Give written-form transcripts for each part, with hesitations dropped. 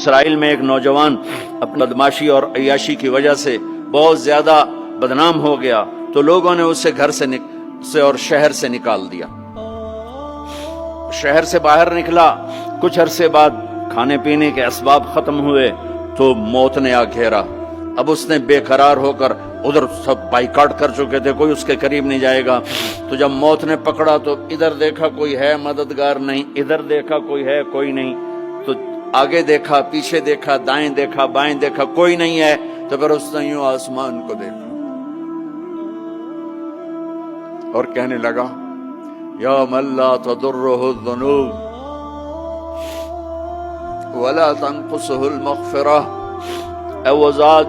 اسرائیل میں ایک نوجوان اپنی بدماشی اور عیاشی کی وجہ سے بہت زیادہ بدنام ہو گیا، تو لوگوں نے اسے گھر سے اور شہر سے نکال دیا۔ شہر سے باہر نکلا، کچھ عرصے بعد کھانے پینے کے اسباب ختم ہوئے تو موت نے آ گھیرا۔ اب اس نے بے قرار ہو کر، ادھر سب بائیکاٹ کر چکے تھے، کوئی اس کے قریب نہیں جائے گا، تو جب موت نے پکڑا تو ادھر دیکھا کوئی ہے مددگار نہیں، ادھر دیکھا کوئی ہے کوئی نہیں، تو آگے دیکھا، پیچھے دیکھا، دائیں دیکھا، بائیں دیکھا، کوئی نہیں ہے، تو پھر اس نے یوں آسمان کو دیکھا اور کہنے لگا یا من لا تضرہ الذنوب ولا تنقصہ المغفرہ، اے وہ ذات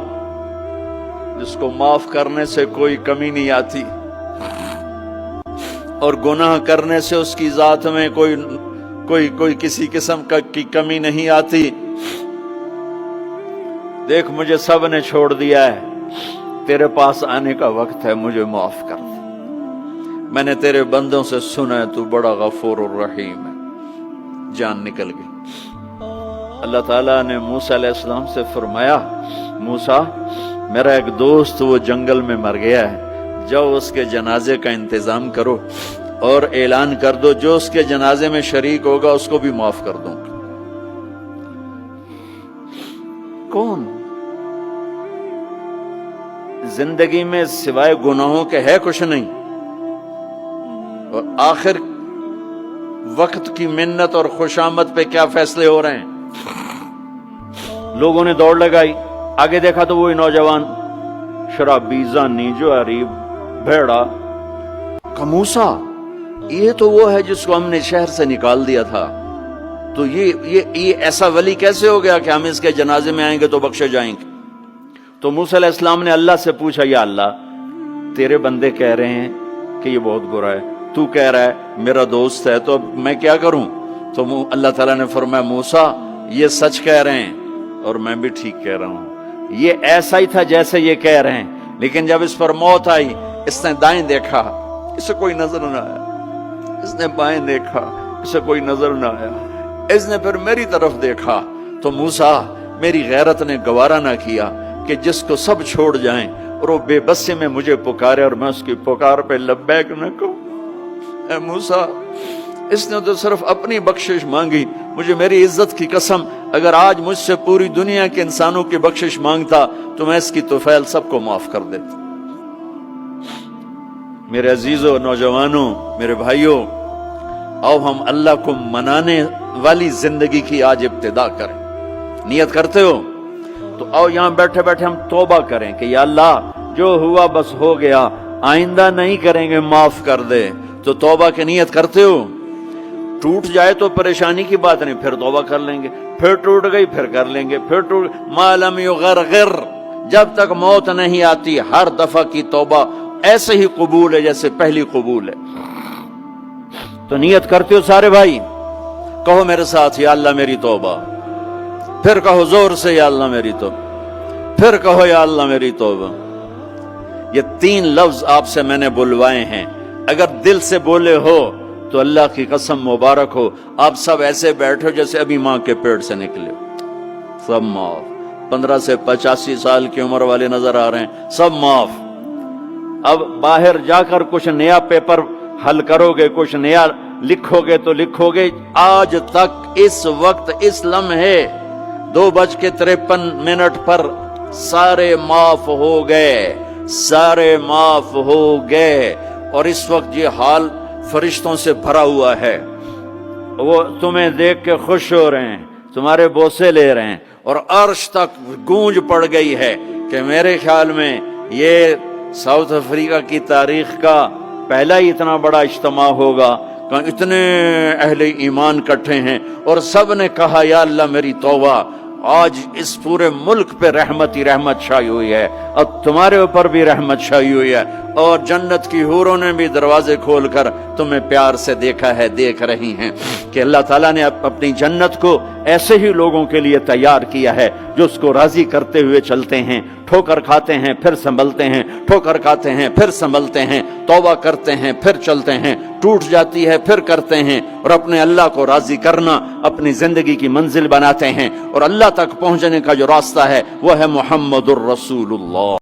جس کو معاف کرنے سے کوئی کمی نہیں آتی اور گناہ کرنے سے اس کی ذات میں کوئی کسی قسم کی کمی نہیں آتی، دیکھ مجھے سب نے چھوڑ دیا ہے، تیرے پاس آنے کا وقت ہے، مجھے معاف کر دے، میں نے تیرے بندوں سے سنا ہے تو بڑا غفور الرحیم ہے۔ جان نکل گئی۔ اللہ تعالیٰ نے موسیٰ علیہ السلام سے فرمایا موسیٰ میرا ایک دوست وہ جنگل میں مر گیا ہے، جاؤ اس کے جنازے کا انتظام کرو اور اعلان کر دو جو اس کے جنازے میں شریک ہوگا اس کو بھی معاف کر دوں گا۔ کون زندگی میں سوائے گناہوں کے ہے کچھ نہیں، اور آخر وقت کی منت اور خوشامد پہ کیا فیصلے ہو رہے ہیں۔ لوگوں نے دوڑ لگائی، آگے دیکھا تو وہی نوجوان شرابی، زانی، جواری، بھیڑا۔ موسیٰ یہ تو وہ ہے جس کو ہم نے شہر سے نکال دیا تھا، تو یہ ایسا ولی کیسے ہو گیا کہ ہم اس کے جنازے میں آئیں گے تو بخشے جائیں گے؟ تو موسیٰ علیہ السلام نے اللہ سے پوچھا یا اللہ تیرے بندے کہہ رہے ہیں کہ یہ بہت برا ہے، تو کہہ رہا ہے میرا دوست ہے، تو اب میں کیا کروں؟ تو اللہ تعالیٰ نے فرمایا موسیٰ یہ سچ کہہ رہے ہیں اور میں بھی ٹھیک کہہ رہا ہوں، یہ ایسا ہی تھا جیسے یہ کہہ رہے ہیں، لیکن جب اس پر موت آئی اس نے دائیں دیکھا، اسے کوئی نظر نہ آیا، اس نے بائیں دیکھا، اسے کوئی نظر نہ آیا، اس نے پھر میری طرف دیکھا، تو موسیٰ میری غیرت نے گوارا نہ کیا کہ جس کو سب چھوڑ جائیں اور وہ بے بسی میں مجھے پکارے اور میں اس کی پکار پہ لبیک نہ کہوں۔ اے موسیٰ اس نے تو صرف اپنی بخشش مانگی، مجھے میری عزت کی قسم اگر آج مجھ سے پوری دنیا کے انسانوں کی بخشش مانگتا تو میں اس کی طفیل سب کو معاف کر دیتا۔ میرے عزیزوں، نوجوانوں، میرے بھائیوں، آؤ ہم اللہ کو منانے والی زندگی کی آج ابتدا کریں۔ نیت کرتے ہو تو آؤ یہاں بیٹھے بیٹھے ہم توبہ کریں کہ یا اللہ جو ہوا بس ہو گیا، آئندہ نہیں کریں گے، معاف کر دے۔ تو توبہ کی نیت کرتے ہو؟ ٹوٹ جائے تو پریشانی کی بات نہیں، پھر توبہ کر لیں گے، پھر ٹوٹ گئی پھر کر لیں گے، پھر ٹوٹ ما لم یغرغر، جب تک موت نہیں آتی ہر دفعہ کی توبہ ایسے ہی قبول ہے جیسے پہلی قبول ہے۔ تو نیت کرتے ہو سارے بھائی؟ کہو میرے ساتھ یا اللہ میری توبہ، پھر کہو زور سے یا اللہ میری توبہ، پھر کہو یا اللہ میری توبہ۔ یہ 3 لفظ آپ سے میں نے بلوائے ہیں، اگر دل سے بولے ہو تو اللہ کی قسم مبارک ہو، آپ سب ایسے بیٹھو جیسے ابھی ماں کے پیٹ سے نکلے ہو، سب معاف۔ 15 سے 85 سال کی عمر والے نظر آ رہے ہیں، سب معاف۔ اب باہر جا کر کچھ نیا پیپر حل کرو گے، کچھ نیا لکھو گے تو لکھو گے آج تک اس وقت اس لمحے 2:53 پر سارے معاف ہو گئے، سارے معاف ہو گئے، اور اس وقت یہ حال فرشتوں سے بھرا ہوا ہے، وہ تمہیں دیکھ کے خوش ہو رہے ہیں، تمہارے بوسے لے رہے ہیں، اور عرش تک گونج پڑ گئی ہے کہ میرے خیال میں یہ ساؤتھ افریقہ کی تاریخ کا پہلا ہی اتنا بڑا اجتماع ہوگا کہ اتنے اہل ایمان کٹھے ہیں، اور سب نے کہا یا اللہ میری توبہ۔ آج اس پورے ملک پہ رحمت ہی رحمت چھائی ہوئی ہے، اور تمہارے اوپر بھی رحمت چھائی ہوئی ہے، اور جنت کی حوروں نے بھی دروازے کھول کر تمہیں پیار سے دیکھا ہے، دیکھ رہی ہیں کہ اللہ تعالیٰ نے اپنی جنت کو ایسے ہی لوگوں کے لیے تیار کیا ہے جو اس کو راضی کرتے ہوئے چلتے ہیں، ٹھوکر کھاتے ہیں پھر سنبھلتے ہیں، ٹھوکر کھاتے ہیں پھر سنبھلتے ہیں، توبہ کرتے ہیں پھر چلتے ہیں، ٹوٹ جاتی ہے پھر کرتے ہیں، اور اپنے اللہ کو راضی کرنا اپنی زندگی کی منزل بناتے ہیں، اور اللہ تک پہنچنے کا جو راستہ ہے وہ ہے محمد الرسول اللہ۔